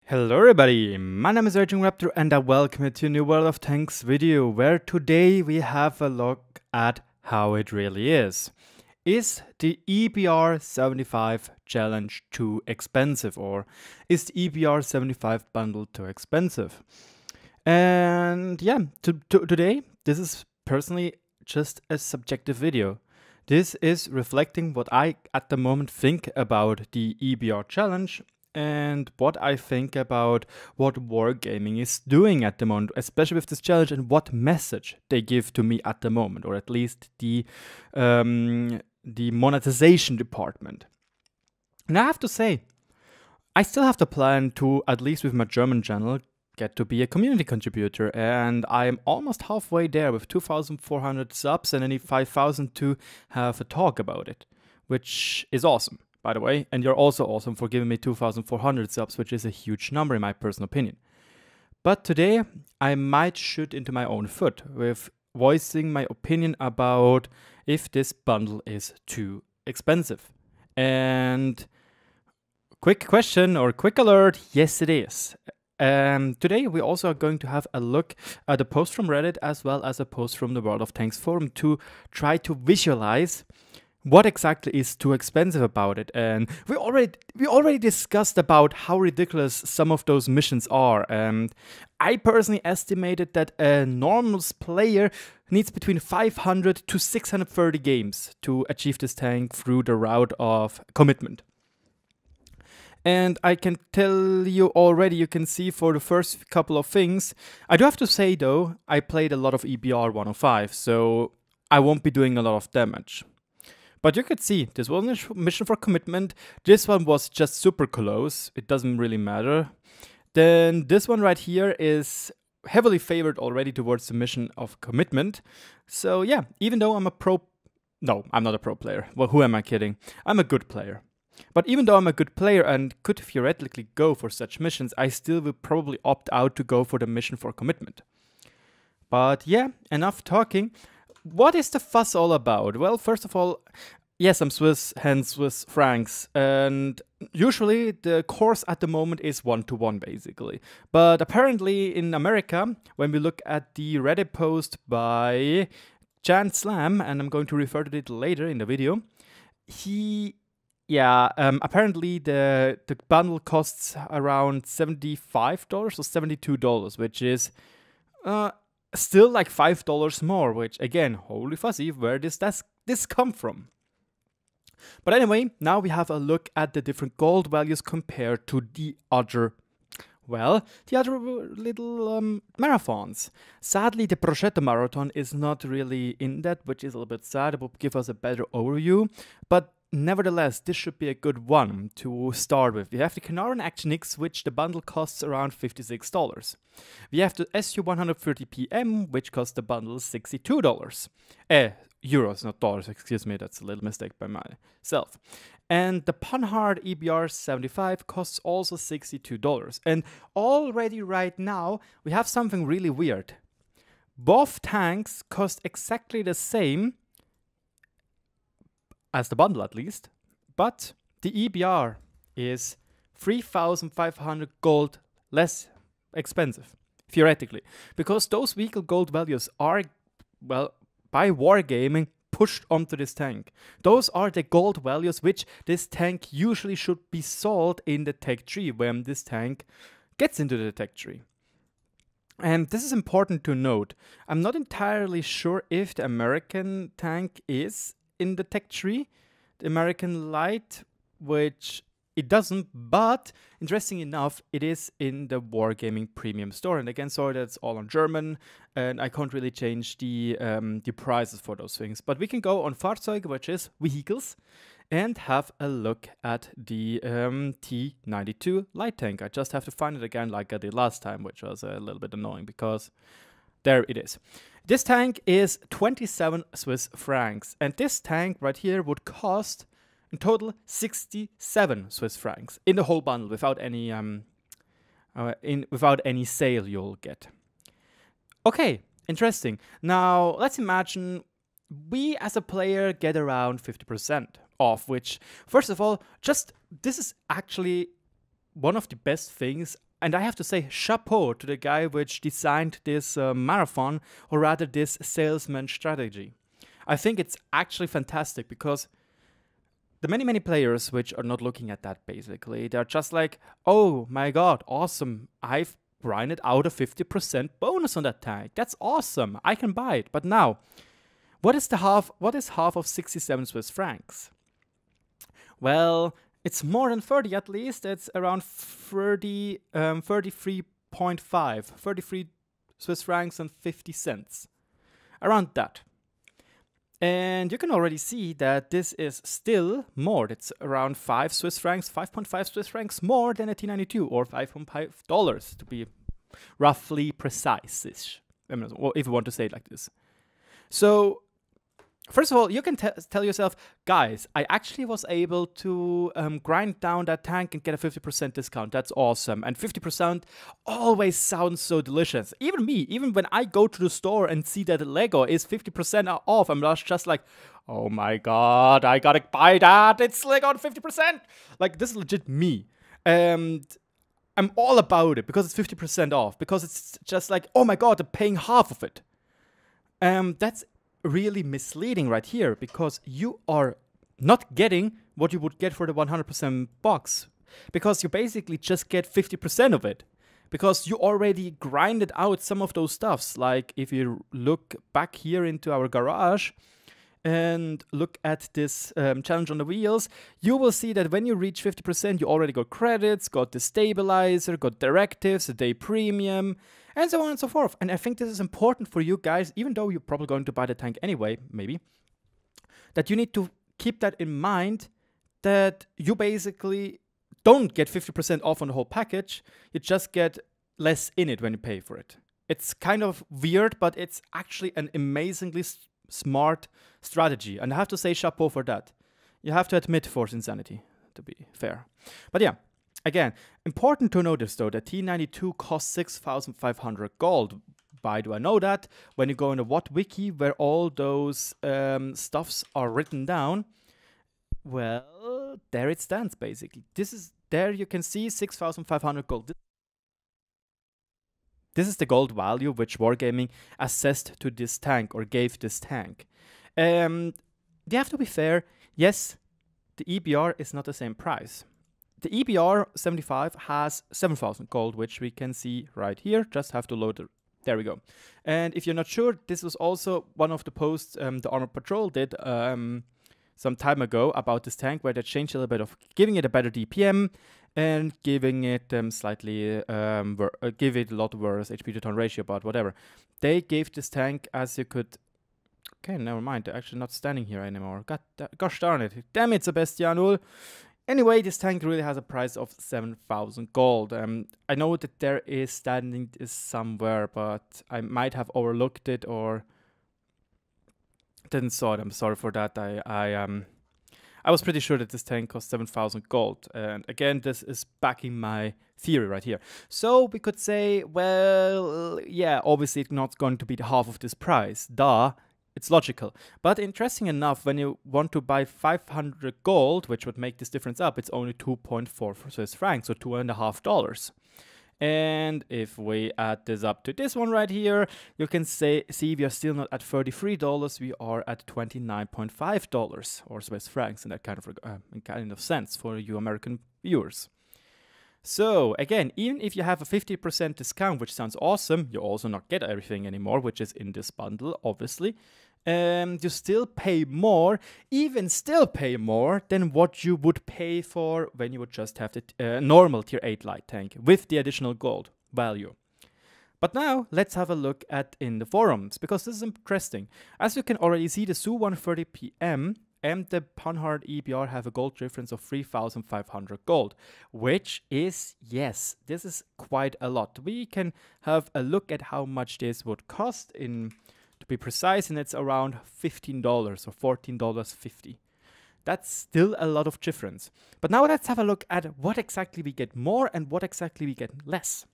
Hello everybody, my name is RagingRaptor and I welcome you to a new World of Tanks video where today we have a look at how it really is. Is the EBR 75 challenge too expensive, or is the EBR 75 bundle too expensive? And yeah, today this is personally just a subjective video. This is reflecting what I at the moment think about the EBR challenge and what I think about what wargaming is doing at the moment, especially with this challenge, and what message they give to me at the moment, or at least the monetization department. And I have to say, I still have the plan to, at least with my German channel, get to be a community contributor, and I'm almost halfway there with 2,400 subs, and I need 5,000 to have a talk about it, which is awesome, by the way. And you're also awesome for giving me 2,400 subs, which is a huge number in my personal opinion. But today I might shoot into my own foot with voicing my opinion about if this bundle is too expensive. And quick question or quick alert, yes it is. Today we also are going to have a look at a post from Reddit as well as a post from the World of Tanks forum to try to visualize what exactly is too expensive about it. And we already discussed about how ridiculous some of those missions are. And I personally estimated that a normal player needs between 500 to 630 games to achieve this tank through the route of commitment. And I can tell you already, you can see for the first couple of things. I do have to say though, I played a lot of EBR 105, so I won't be doing a lot of damage. But you could see, this was a mission for commitment. This one was just super close. It doesn't really matter. Then this one right here is heavily favored already towards the mission of commitment. So yeah, even though I'm a pro... No, I'm not a pro player. Well, who am I kidding? I'm a good player. But even though I'm a good player and could theoretically go for such missions, I still will probably opt out to go for the mission for commitment. But yeah, enough talking. What is the fuss all about? Well, first of all, yes, I'm Swiss, hence Swiss francs, and usually the course at the moment is 1-to-1 basically. But apparently in America, when we look at the Reddit post by Jan Slam, and I'm going to refer to it later in the video, apparently the bundle costs around $75 or $72, which is still like $5 more, which again, holy fuzzy, where does this come from? But anyway, now we have a look at the different gold values compared to the other little marathons. Sadly, the procede marathon is not really in that, which is a little bit sad. It will give us a better overview, but nevertheless, this should be a good one to start with. We have the Canaran Action X, which the bundle costs around $56. We have the SU-130 PM, which costs the bundle $62. Euros, not dollars, excuse me, that's a little mistake by myself. And the Panhard EBR 75 costs also $62. And already right now, we have something really weird. Both tanks cost exactly the same as the bundle at least, but the EBR is 3,500 gold less expensive, theoretically, because those vehicle gold values are, well, by wargaming pushed onto this tank. Those are the gold values which this tank usually should be sold in the tech tree when this tank gets into the tech tree. And this is important to note. I'm not entirely sure if the American tank is in the tech tree, the American Light, which it doesn't, but interesting enough, it is in the Wargaming Premium store. And again, sorry, that's all on German, and I can't really change the prices for those things. But we can go on Fahrzeuge, which is vehicles, and have a look at the T92 light tank. I just have to find it again like I did last time, which was a little bit annoying because there it is. This tank is 27 Swiss francs, and this tank right here would cost in total 67 Swiss francs in the whole bundle without any sale you'll get. Okay, interesting. Now let's imagine we as a player get around 50% off, which first of all, this is actually one of the best things And I have to say chapeau to the guy which designed this marathon, or rather this salesman strategy. I think it's actually fantastic because the many players which are not looking at that, basically, they're just like, oh my god, awesome, I've grinded out a 50% bonus on that tank. That's awesome, I can buy it. But now, what is half of 67 Swiss francs? Well, it's more than 30 at least. It's around 33.5, 33 Swiss francs and 50 cents. Around that. And you can already see that this is still more. It's around 5 Swiss francs, 5.5 Swiss francs more than a T92, or $5.5 to be roughly precise-ish, if you want to say it like this. So, first of all, you can tell yourself, guys, I actually was able to grind down that tank and get a 50% discount. That's awesome. And 50% always sounds so delicious. Even me, even when I go to the store and see that Lego is 50% off, I'm just like, oh my god, I gotta buy that. It's Lego on 50%. Like, this is legit me. And I'm all about it because it's 50% off. Because it's just like, oh my god, I'm paying half of it. That's really misleading right here, because you are not getting what you would get for the 100% box, because you basically just get 50% of it, because you already grinded out some of those stuffs. Like if you look back here into our garage and look at this challenge on the wheels, you will see that when you reach 50%, you already got credits, got the stabilizer, got directives, a day premium, and so on and so forth. And I think this is important for you guys, even though you're probably going to buy the tank anyway, maybe, that you need to keep that in mind, that you basically don't get 50% off on the whole package, you just get less in it when you pay for it. It's kind of weird, but it's actually an amazingly smart strategy. And I have to say chapeau for that. You have to admit Force Insanity, to be fair. But yeah. Again, important to notice though that T92 costs 6,500 gold. Why do I know that? When you go in the What Wiki, where all those stuffs are written down, well, there it stands basically. There you can see 6,500 gold. This is the gold value which Wargaming assessed to this tank, or gave this tank. You have to be fair, yes, the EBR is not the same price. The EBR 75 has 7,000 gold, which we can see right here. Just have to load it. There we go. And if you're not sure, this was also one of the posts the Armored Patrol did some time ago about this tank, where they changed a little bit of giving it a better DPM and giving it give it a lot worse HP to ton ratio, but whatever. They gave this tank, as you could... Okay, never mind. They're actually not standing here anymore. Gosh darn it. Damn it, Sebastianul. Anyway, this tank really has a price of 7,000 gold. I know that there is standing this somewhere, but I might have overlooked it or didn't saw it. I'm sorry for that. I was pretty sure that this tank cost 7,000 gold. And again, this is backing my theory right here. So we could say, well, yeah, obviously it's not going to be the half of this price. Duh. It's logical. But interesting enough, when you want to buy 500 gold, which would make this difference up, it's only 2.4 Swiss francs, so $2.50. And if we add this up to this one right here, you can see we are still not at $33, we are at $29.5 or Swiss francs in that kind of sense for you American viewers. So again, even if you have a 50% discount, which sounds awesome, you also not get everything anymore, which is in this bundle, obviously. You still pay more, even still pay more than what you would pay for when you would just have the normal tier 8 light tank with the additional gold value. But now let's have a look at in the forums, because this is interesting. As you can already see, the Su 130 PM and the Panhard EBR have a gold difference of 3,500 gold, which is, yes, this is quite a lot. We can have a look at how much this would cost to be precise, and it's around $15 or $14.50. That's still a lot of difference. But now let's have a look at what exactly we get more and what exactly we get less,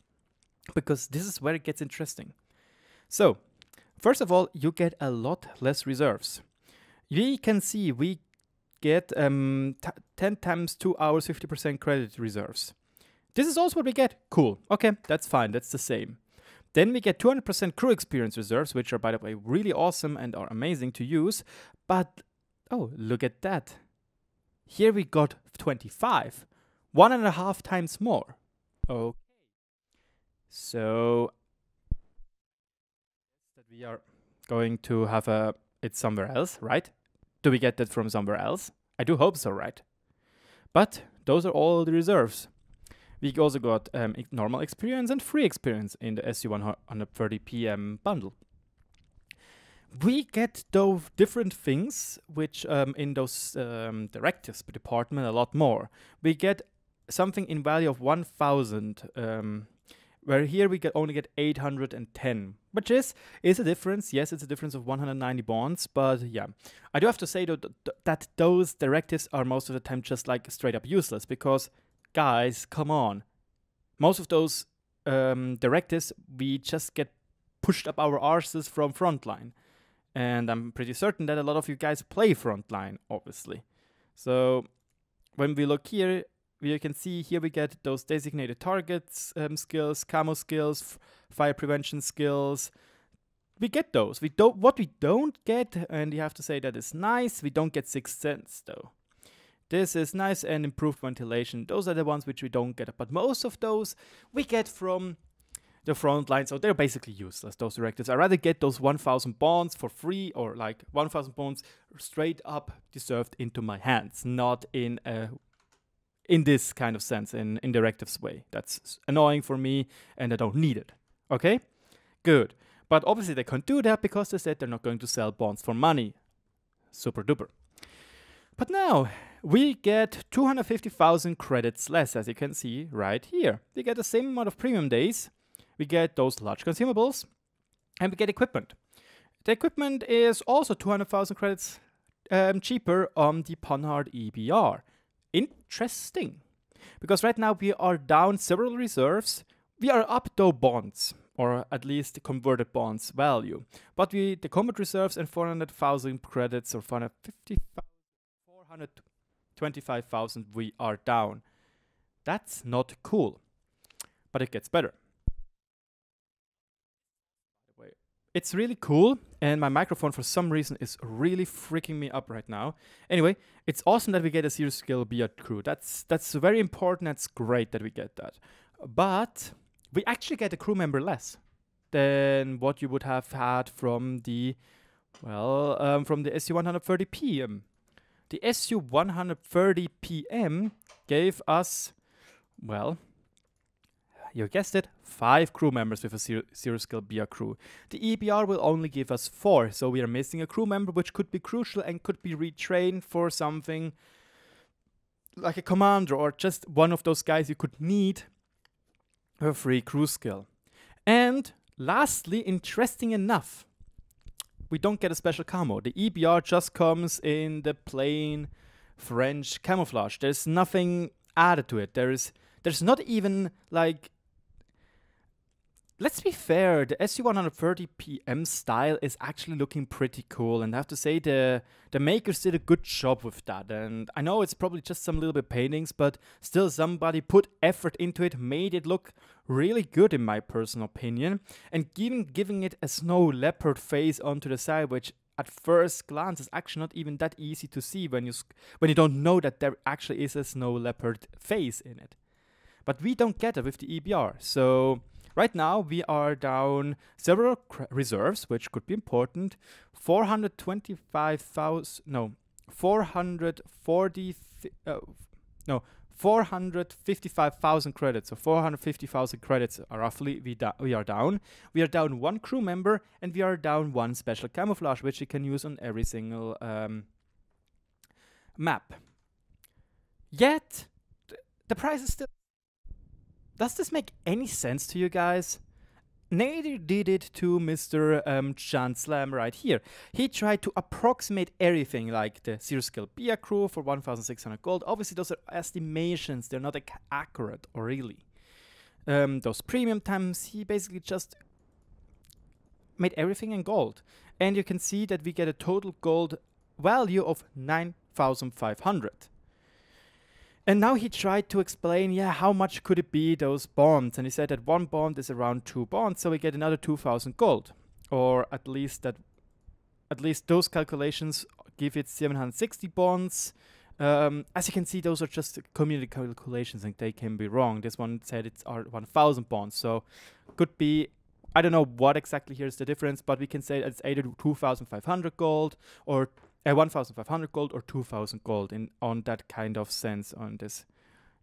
because this is where it gets interesting. So, first of all, you get a lot less reserves. We can see we get 10 times 2 hours 50% credit reserves. This is also what we get. Cool. Okay, that's fine. That's the same. Then we get 200% crew experience reserves, which are, by the way, really awesome and are amazing to use. But, oh, look at that. Here we got 25. 1.5 times more. Okay. So, that we are going to have it somewhere else, right? Do we get that from somewhere else? I do hope so, right? But those are all the reserves. We also got normal experience and free experience in the SU130 PM bundle. We get those different things, which in those directives department a lot more. We get something in value of 1,000, where here we only get 810, which is a difference. Yes, it's a difference of 190 bonds, but yeah. I do have to say though that those directives are most of the time just like straight up useless, because guys, come on. Most of those directives, we just get pushed up our arses from Frontline. And I'm pretty certain that a lot of you guys play Frontline, obviously. So when we look here, you can see here we get those designated targets skills, camo skills, fire prevention skills. We get those. What we don't get, and you have to say that is nice, we don't get 6th Sense though. This is nice and improved ventilation. Those are the ones which we don't get. But most of those we get from the front line. So they're basically useless, those directives. I'd rather get those 1,000 bonds for free, or like 1,000 bonds straight up deserved into my hands. Not in this kind of sense, in directives way. That's annoying for me and I don't need it. Okay? Good. But obviously they can't do that because they said they're not going to sell bonds for money. Super duper. But now, we get 250,000 credits less, as you can see right here. We get the same amount of premium days, we get those large consumables, and we get equipment. The equipment is also 200,000 credits cheaper on the Panhard EBR. Interesting. Because right now we are down several reserves. We are up though bonds, or at least the converted bonds value. But the combat reserves and 400,000 credits, or 425,000, we are down. That's not cool, but it gets better. It's really cool, and my microphone for some reason is really freaking me up right now. Anyway, it's awesome that we get a zero skill BR crew. That's very important. That's great that we get that. But we actually get a crew member less than what you would have had from the SU130 PM. The SU130 PM gave us, well, you guessed it, 5 crew members with a zero skill BR crew. The EBR will only give us 4, so we are missing a crew member, which could be crucial and could be retrained for something like a commander or just one of those guys you could need a free crew skill. And lastly, interesting enough, we don't get a special camo. The EBR just comes in the plain French camouflage. There's nothing added to it. There's not even like, let's be fair, the SU130 PM style is actually looking pretty cool, and I have to say the makers did a good job with that. And I know it's probably just some little bit paintings, but still somebody put effort into it, made it look really good in my personal opinion, and even giving it a snow leopard face onto the side, which at first glance is actually not even that easy to see when you don't know that there actually is a snow leopard face in it. But we don't get it with the EBR, so right now we are down several reserves, which could be important. 455,000 credits. So 450,000 credits are roughly we are down. We are down 1 crew member, and we are down 1 special camouflage, which you can use on every single map. Yet the price is still. Does this make any sense to you guys? Neither did it to Mr. John Slam right here. He tried to approximate everything, like the zero skill BR crew for 1,600 gold. Obviously, those are estimations. They're not accurate, or really. Those premium times, he basically just made everything in gold. And you can see that we get a total gold value of 9,500. And now he tried to explain, yeah, how much could it be, those bonds? And he said that one bond is around 2 bonds, so we get another 2,000 gold. Or at least those calculations give it 760 bonds. As you can see, those are just community calculations and they can be wrong. This one said it's 1,000 bonds, so could be, I don't know what exactly here is the difference, but we can say it's either 2,500 gold or 1,500 gold or 2,000 gold on that kind of sense on this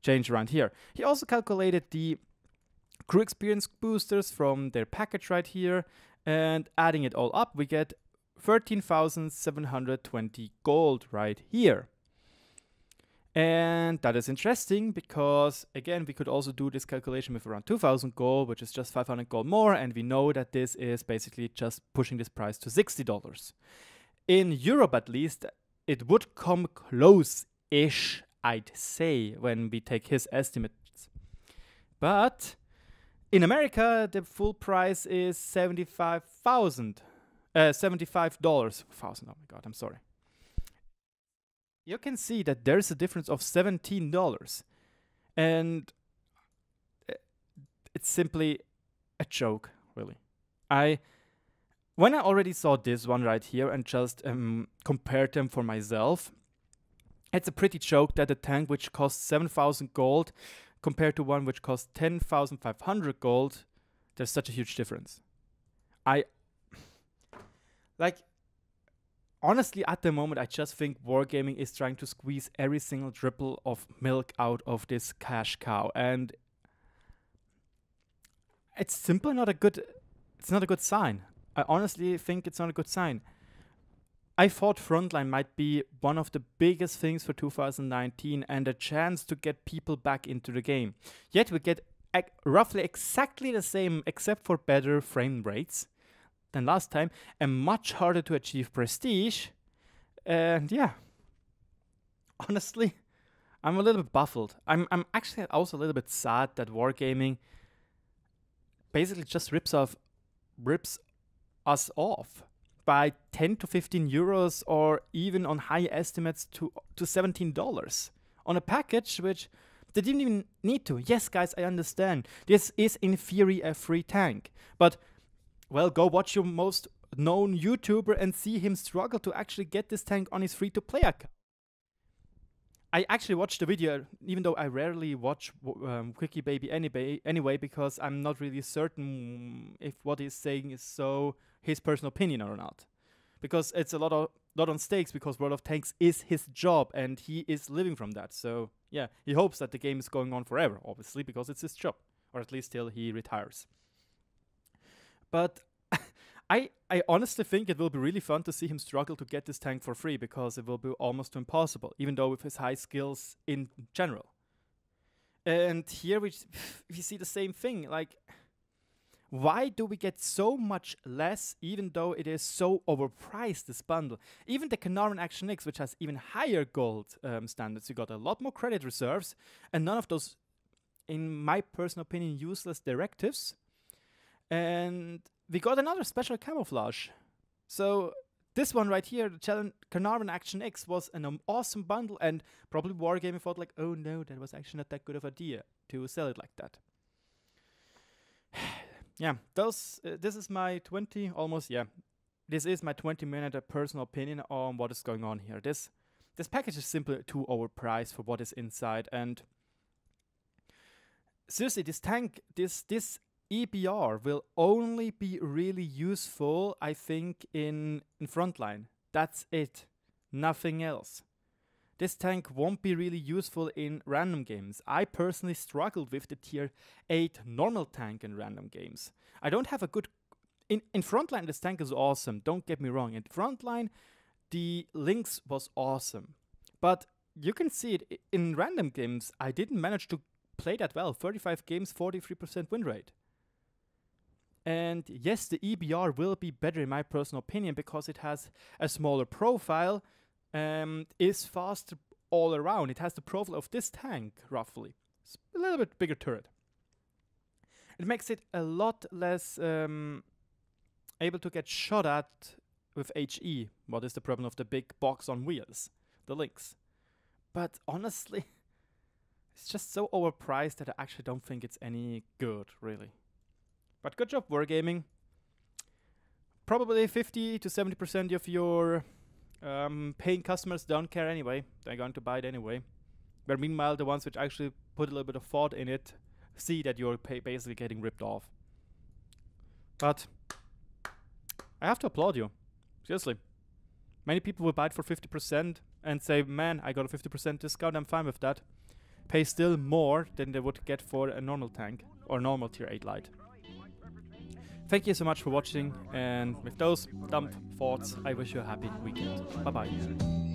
change around here. He also calculated the crew experience boosters from their package right here, and adding it all up, we get 13,720 gold right here. And that is interesting because, again, we could also do this calculation with around 2,000 gold, which is just 500 gold more, and we know that this is basically just pushing this price to $60. In Europe, at least, it would come close-ish, I'd say, when we take his estimates. But in America, the full price is $75,000. $75,000. Oh my god, I'm sorry. You can see that there's a difference of $17. And it's simply a joke, really. When I already saw this one right here and just compared them for myself, it's a pretty joke that a tank which costs 7,000 gold compared to one which costs 10,500 gold, there's such a huge difference. Honestly, at the moment, I just think Wargaming is trying to squeeze every single dribble of milk out of this cash cow, and it's simply not a good sign. I honestly think it's not a good sign. I thought Frontline might be one of the biggest things for 2019 and a chance to get people back into the game. Yet we get roughly exactly the same, except for better frame rates than last time, and much harder to achieve prestige. And yeah, honestly, I'm a little bit baffled. I'm actually also a little bit sad that Wargaming basically just rips us off by 10 to 15 euros, or even on high estimates to $17 on a package which they didn't even need to. Yes, guys, I understand. This is in theory a free tank, but well, go watch your most known YouTuber and see him struggle to actually get this tank on his free-to-play account. I actually watched the video, even though I rarely watch Quickie Baby anyway, because I'm not really certain if what he's saying is so his personal opinion or not. Because it's a lot on stakes, because World of Tanks is his job and he is living from that. So yeah, he hopes that the game is going on forever, obviously, because it's his job, or at least till he retires. But I honestly think it will be really fun to see him struggle to get this tank for free, because it will be almost impossible, even though with his high skills in general. And here we see the same thing. Like, why do we get so much less, even though it is so overpriced, this bundle? Even the Carnarvon Action X, which has even higher gold standards, you got a lot more credit reserves, and none of those, in my personal opinion, useless directives. And we got another special camouflage. So this one right here, the Carnarvon Action X, was an awesome bundle, and probably Wargaming thought like, oh no, that was actually not that good of an idea to sell it like that. Yeah, this is my 20-minute personal opinion on what is going on here. This package is simply too overpriced for what is inside, and seriously, this tank, this EBR will only be really useful, I think, in Frontline. That's it. Nothing else. This tank won't be really useful in random games. I personally struggled with the tier 8 normal tank in random games. I don't have a good... In Frontline, this tank is awesome. Don't get me wrong. In Frontline, the Lynx was awesome. But you can see it in random games. I didn't manage to play that well. 35 games, 43% win rate. And yes, the EBR will be better in my personal opinion, because it has a smaller profile, is faster all around. It has the profile of this tank, roughly. It's a little bit bigger turret. It makes it a lot less able to get shot at with HE. What is the problem of the big box on wheels? The Lynx. But honestly, It's just so overpriced that I actually don't think it's any good, really. But good job, Wargaming. Probably 50 to 70% of your paying customers don't care anyway. They're going to buy it anyway. But meanwhile, the ones which actually put a little bit of thought in it see that you're basically getting ripped off. But I have to applaud you. Seriously. Many people will buy it for 50% and say, man, I got a 50% discount, I'm fine with that. Pay still more than they would get for a normal tank or normal tier 8 light. Thank you so much for watching, and with those dumb thoughts, I wish you a happy weekend. Bye bye.